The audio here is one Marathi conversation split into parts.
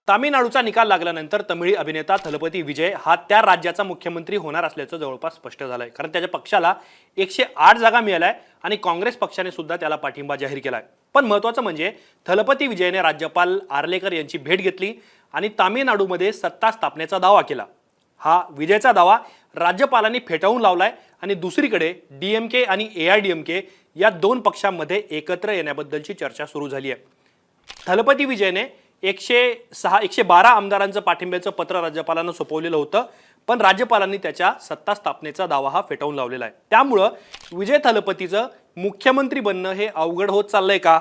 तामिळनाडूचा निकाल लागल्यानंतर तमिळी अभिनेता थलपती विजय हा त्या राज्याचा मुख्यमंत्री होणार असल्याचं जवळपास स्पष्ट झालंय। कारण त्याच्या पक्षाला 108 जागा मिळाल्या आणि काँग्रेस पक्षाने सुद्धा त्याला पाठिंबा जाहीर केलाय। पण महत्त्वाचं म्हणजे थलपती विजयने राज्यपाल आर्लेकर यांची भेट घेतली आणि तामिळनाडूमध्ये सत्ता स्थापनेचा दावा केला। हा विजयचा दावा राज्यपालांनी फेटाळून लावलाय आणि दुसरीकडे डीएमके आणि एआयडीएमके या दोन पक्षांमध्ये एकत्र येण्याबद्दलची चर्चा सुरू झाली आहे। थलपती विजयने 112 आमदारांचं पाठिंब्याचं पत्र राज्यपालांना सोपवलेलं होतं, पण राज्यपालांनी त्याच्या सत्ता स्थापनेचा दावा हा फेटाळून लावलेला आहे। त्यामुळं विजय थलपतीचं मुख्यमंत्री बनणं हे अवघड होत चाललंय का,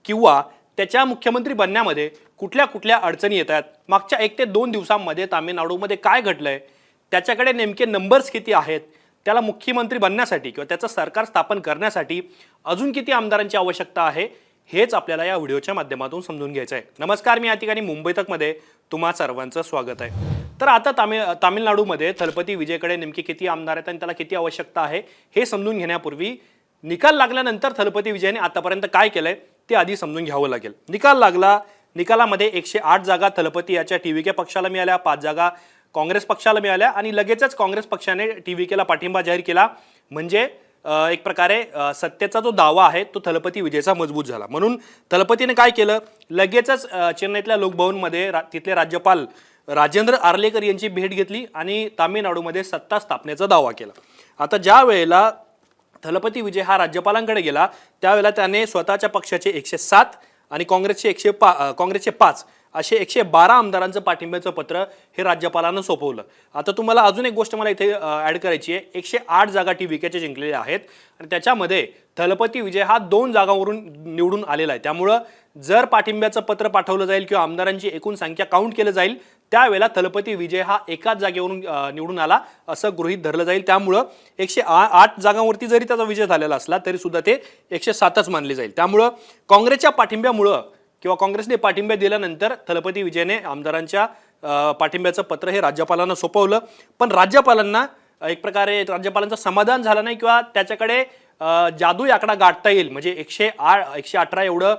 किंवा त्याच्या मुख्यमंत्री बनण्यामध्ये कुठल्या कुठल्या अडचणी येत आहेत, मागच्या 1 ते 2 दिवसांमध्ये तामिळनाडूमध्ये काय घडलंय, त्याच्याकडे नेमके नंबर्स किती आहेत, त्याला मुख्यमंत्री बनण्यासाठी किंवा त्याचं सरकार स्थापन करण्यासाठी अजून किती आमदारांची आवश्यकता आहे, हेच आपल्याला या व्हिडिओच्या माध्यमातून समजून घ्यायचं आहे। नमस्कार, मी या ठिकाणी मुंबई तकमध्ये तुम्हा सर्वांचं स्वागत आहे। तर आता तामिळनाडूमध्ये थलपती विजयकडे नेमके किती आमदार आहेत आणि त्याला किती आवश्यकता आहे हे समजून घेण्यापूर्वी निकाल लागल्यानंतर थलपती विजयने आतापर्यंत काय केलंय ते आधी समजून घ्यावं लागेल। निकाल लागला, निकालामध्ये 108 जागा थलपती याच्या टीव्हीके पक्षाला मिळाल्या, 5 जागा काँग्रेस पक्षाला मिळाल्या आणि लगेचच काँग्रेस पक्षाने टीव्हीकेला पाठिंबा जाहीर केला। म्हणजे एक प्रकारे सत्तेचा जो दावा आहे तो थलपती विजयचा मजबूत झाला। म्हणून थलपतीने काय केलं, लगेचच चेन्नईतल्या लोकभवनमध्ये तिथले राज्यपाल राजेंद्र आर्लेकर यांची भेट घेतली आणि तामिळनाडूमध्ये सत्ता स्थापनेचा दावा केला। आता ज्या वेळेला थलपती विजय हा राज्यपालांकडे गेला त्यावेळेला त्याने स्वतःच्या पक्षाचे 107 आणि काँग्रेसचे 5 असे 112 आमदारांचं पाठिंब्याचं पत्र हे राज्यपालांना सोपवलं। आता तुम्हाला अजून एक गोष्ट मला इथे ॲड करायची आहे। 108 जागा टीव्हीकेचे जिंकलेल्या आहेत आणि त्याच्यामध्ये थलपती विजय हा 2 जागांवरून निवडून आलेला आहे। त्यामुळं जर पाठिंब्याचं पत्र पाठवलं जाईल किंवा आमदारांची एकूण संख्या काउंट केलं जाईल त्यावेळेला थलपती विजय हा एकाच जागेवरून निवडून आला असं गृहीत धरलं जाईल। त्यामुळं 108 जागांवरती जरी त्याचा विजय झालेला असला तरी सुद्धा ते 107च मानले जाईल। त्यामुळं काँग्रेसच्या पाठिंब्यामुळं किंवा काँग्रेसने पाठिंबा दिल्यानंतर थलपती विजयने आमदारांच्या पाठिंब्याचं पत्र हे राज्यपालांना सोपवलं। पण राज्यपालांना एक प्रकारे राज्यपालांचं समाधान झालं नाही किंवा त्याच्याकडे जादू आकडा गाठता येईल, म्हणजे 118 एवढं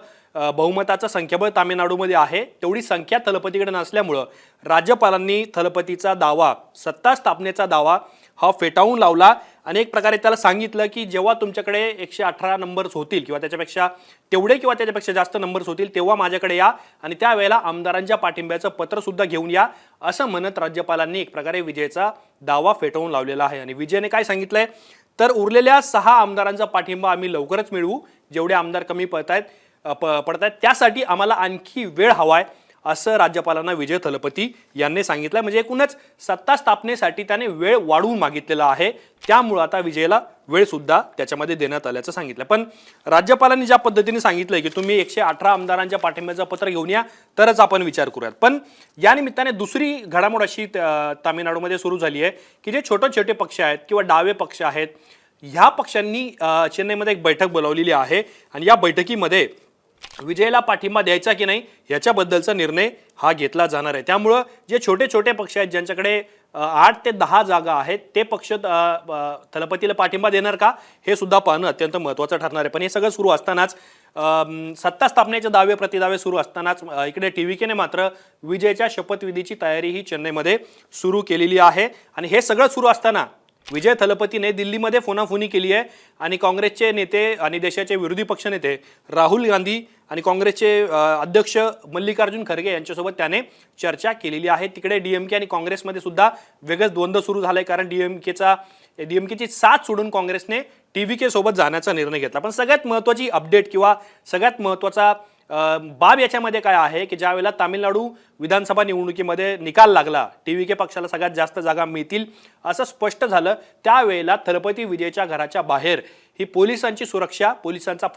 बहुमताचं संख्याबळ तामिळनाडूमध्ये आहे, तेवढी संख्या थलपतीकडे नसल्यामुळं राज्यपालांनी थलपतीचा दावा, सत्ता स्थापनेचा दावा हा फेटाळून लावला आणि एक प्रकारे त्याला सांगितलं की जेव्हा तुमच्याकडे 118 नंबर्स होतील किंवा त्याच्यापेक्षा तेवढे किंवा त्याच्यापेक्षा जास्त नंबर्स होतील तेव्हा माझ्याकडे या आणि त्यावेळेला आमदारांच्या पाठिंब्याचं पत्र सुद्धा घेऊन या, असं म्हणत राज्यपालांनी एक प्रकारे विजयचा दावा फेटाळून लावलेला आहे। आणि विजयने काय सांगितलंय तर उरलेल्या 6 आमदारांचा पाठिंबा आम्ही लवकरच मिळवू, जेवढे आमदार कमी पडतायत त्यासाठी आम्हाला आणखी वेळ हवाय, असं राज्यपालांना विजय थलपती यांनी सांगितलं। म्हणजे एकूणच सत्ता स्थापनेसाठी त्याने वेळ वाढवून मागितलेला आहे, त्यामुळे आता विजयला वेळ सुद्धा त्याच्यामध्ये देण्यात आल्याचं सांगितलं। पण राज्यपालांनी ज्या पद्धतीने सांगितलंय की तुम्ही 118 आमदारांच्या पाठिंब्याचं पत्र घेऊन या तरच आपण विचार करूयात। पण या निमित्ताने दुसरी घडामोड अशी तामिळनाडूमध्ये सुरू झाली आहे की जे छोटे छोटे पक्ष आहेत किंवा डावे पक्ष आहेत, ह्या पक्षांनी चेन्नईमध्ये एक बैठक बोलावलेली आहे आणि या बैठकीमध्ये विजयला पाठिंबा द्यायचा की नाही याच्याबद्दलचा निर्णय हा घेतला जाणार आहे। त्यामुळं जे छोटे छोटे पक्ष आहेत ज्यांच्याकडे 8 ते 10 जागा आहेत ते पक्ष थलपतीला पाठिंबा देणार का हे सुद्धा पाहणं अत्यंत महत्त्वाचं ठरणार आहे। पण हे सगळं सुरू असतानाच सत्ता स्थापनेचे दावे प्रतिदावे सुरू असतानाच इकडे टीव्हीकेने मात्र विजयच्या शपथविधीची तयारी ही चेन्नईमध्ये सुरू केलेली आहे। आणि हे सगळं सुरू असताना विजय थलपतीने दिल्लीमध्ये फोनाफोनी केली आहे आणि काँग्रेसचे नेते आणि देशाचे विरोधी पक्षनेते राहुल गांधी आणि काँग्रेसचे अध्यक्ष मल्लिकार्जुन खरगे यांच्यासोबत त्याने चर्चा केलेली आहे। तिकडे डीएमके आणि काँग्रेसमध्ये सुद्धा वेगळंच द्वंद्व सुरू झालंय, कारण डीएमकेची साथ सोडून काँग्रेसने टीव्हीके सोबत जाण्याचा निर्णय घेतला। पण सगळ्यात महत्त्वाची अपडेट किंवा सगळ्यात महत्त्वाचा बाब याच्यामध्ये काय आहे की ज्या वेळेला तामिळनाडू विधानसभा निवडणुकीमध्ये निकाल लागला, टीव्हीके पक्षाला सगळ्यात जास्त जागा मिळतील असं स्पष्ट झालं, त्यावेळेला थलपती विजयच्या घराच्या बाहेर ही पोलिसांची सुरक्षा, पोलिसांचा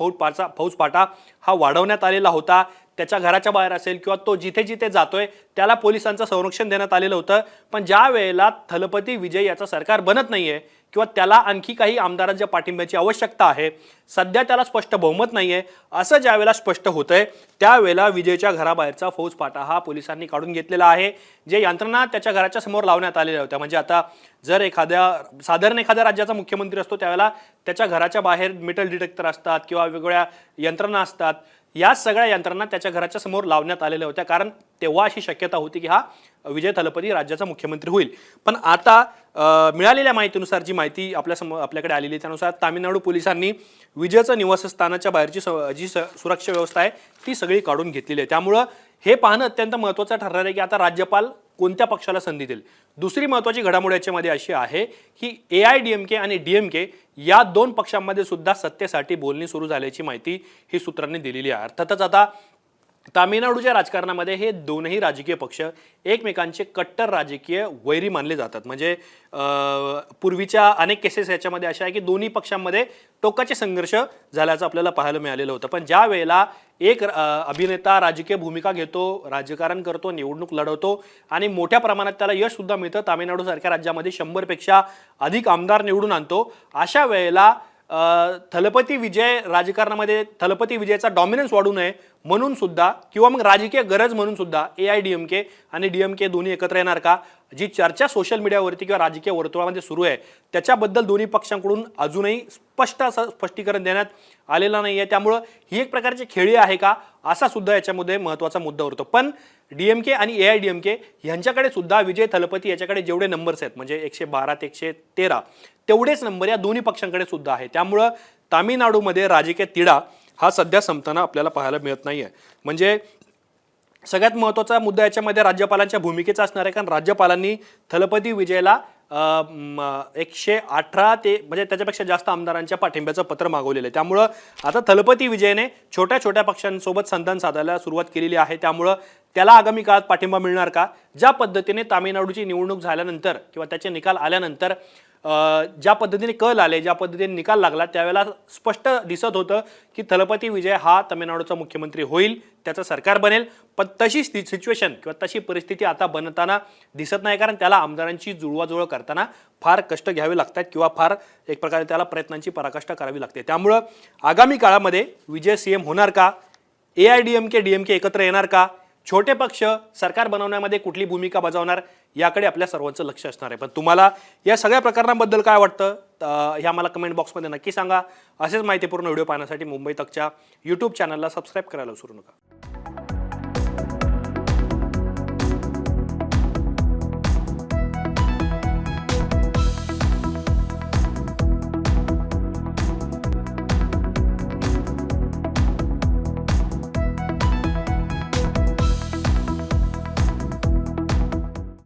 फौजफाटा हा वाढवण्यात आलेला होता। त्याच्या घराच्या बाहेर असेल किंवा तो जिथे जिथे जातोय त्याला पोलिसांचं संरक्षण देण्यात आलेलं होतं। पण ज्या वेळेला थलपती विजय याचं सरकार बनत नाहीये किंवा त्याला आणखी काही आमदारांच्या पाठिंब्याची आवश्यकता आहे, सध्या त्याला स्पष्ट बहुमत नाहीये असं ज्या वेळेला स्पष्ट होतंय त्यावेळेला विजयच्या घराबाहेरचा फौजफाटा हा पोलिसांनी काढून घेतलेला आहे। जे यंत्रणा त्याच्या घराच्या समोर लावण्यात आलेल्या होत्या, म्हणजे आता जर साधारण एखाद्या राज्याचा मुख्यमंत्री असतो त्यावेळेला त्याच्या घराच्या बाहेर मेटल डिटेक्टर असतात किंवा वेगवेगळ्या यंत्रणा असतात, या सगळ्या यंत्रणा त्याच्या घराच्या समोर लावण्यात आलेल्या होत्या, कारण तेव्हा अशी शक्यता होती की हा विजय थलपती राज्याचा मुख्यमंत्री होईल. पण आता मिळालेल्या माहितीनुसार, जी माहिती आपल्याकडे आलेली त्यानुसार तामिळनाडू पोलिसांनी विजयचं निवासस्थानाच्या बाहेरची जी सुरक्षा व्यवस्था आहे ती सगळी काढून घेतलेली आहे. त्यामुळं हे पाहणं अत्यंत महत्त्वाचं ठरणार आहे की आता राज्यपाल कोणत्या पक्षाला संधी देईल. दुसरी महत्त्वाची घडामोड याच्यामध्ये अशी आहे की AIADMK आणि DMK या दोन पक्षांमध्ये सुद्धा सत्तेसाठी बोलणी सुरू झाल्याची माहिती ही सूत्रांनी दिलेली आहे. अर्थातच आता तामिळनाडूच्या राजकारणामध्ये हे दोनही राजकीय पक्ष एकमेकांचे कट्टर राजकीय वैरी मानले जातात. म्हणजे पूर्वीच्या अनेक केसेस याच्यामध्ये अशा आहे की दोन्ही पक्षांमध्ये टोकाचे संघर्ष झाल्याचं आपल्याला पाहायला मिळालेलं होतं. पण ज्या वेळेला एक अभिनेता राजकीय भूमिका घेतो, राजकारण करतो, निवडणूक लढवतो आणि मोठ्या प्रमाणात त्याला यश सुद्धा मिळतं, तामिळनाडू सारख्या राज्यामध्ये 100पेक्षा अधिक आमदार निवडून आणतो, अशा वेळेला थलपती विजय राजकारणामध्ये थलपती विजयचा डॉमिनन्स वाढू नये म्हणून सुद्धा किंवा मग राजकीय गरज म्हणून सुद्धा AIADMK आणि DMK दोन्ही एकत्र येणार का, जी चर्चा सोशल मीडियावरती किंवा राजकीय वर्तुळामध्ये सुरू आहे त्याच्याबद्दल दोन्ही पक्षांकडून अजूनही स्पष्टीकरण देण्यात आलेलं नाही आहे. त्यामुळं ही एक प्रकारची खेळी आहे का, असा सुद्धा याच्यामध्ये महत्त्वाचा मुद्दा उरतो. पण DMK आणि AIADMK यांच्याकडे सुद्धा विजय थलपती याच्याकडे जेवढे नंबर्स आहेत, म्हणजे 112 ते 113 तेवढेच नंबर या दोन्ही पक्षांकडे सुद्धा आहे. त्यामुळं तामिळनाडूमध्ये राजकीय तिढा हा सध्या संपताना आपल्याला पाहायला मिळत नाहीये. म्हणजे सगळ्यात महत्त्वाचा मुद्दा याच्यामध्ये राज्यपालांच्या भूमिकेचा असणार आहे, कारण राज्यपालांनी थलपती विजयला 118 ते म्हणजे त्याच्यापेक्षा जास्त आमदारांच्या पाठिंब्याचं पत्र मागवलेलं आहे. त्यामुळं आता थलपती विजयने छोट्या छोट्या पक्षांसोबत संधान साधायला सुरुवात केलेली आहे. त्यामुळं त्याला आगामी काळात पाठिंबा मिळणार का, ज्या पद्धतीने तामिळनाडूची निवडणूक झाल्यानंतर किंवा त्याचे निकाल आल्यानंतर ज्या पद्धतीने कल आले, ज्या पद्धतीने निकाल लागला, त्यावेळेला स्पष्ट दिसत होतं की थलपती विजय हा तामिळनाडूचा मुख्यमंत्री होईल, त्याचं सरकार बनेल. पण तशी सिच्युएशन किंवा तशी परिस्थिती आता बनताना दिसत नाही, कारण त्याला आमदारांची जुळवाजुळव करताना फार कष्ट घ्यावे लागतात किंवा फार एक प्रकारे त्याला प्रयत्नांची पराकाष्ठा करावी लागते. त्यामुळं आगामी काळामध्ये विजय CM होणार का, AIADMK DMK एकत्र येणार का, छोटे पक्ष सरकार बनवण्यामध्ये कुठली भूमिका बजावणार, याकडे आपल्या सर्वांचं लक्ष असणार आहे. पण तुम्हाला या सगळ्या प्रकरणाबद्दल काय वाटतं हे आम्हाला कमेंट बॉक्समध्ये नक्की सांगा. असेच माहितीपूर्ण व्हिडिओ पाहण्यासाठी मुंबई तकच्या YouTube चॅनलला सबस्क्राईब करायला विसरू नका.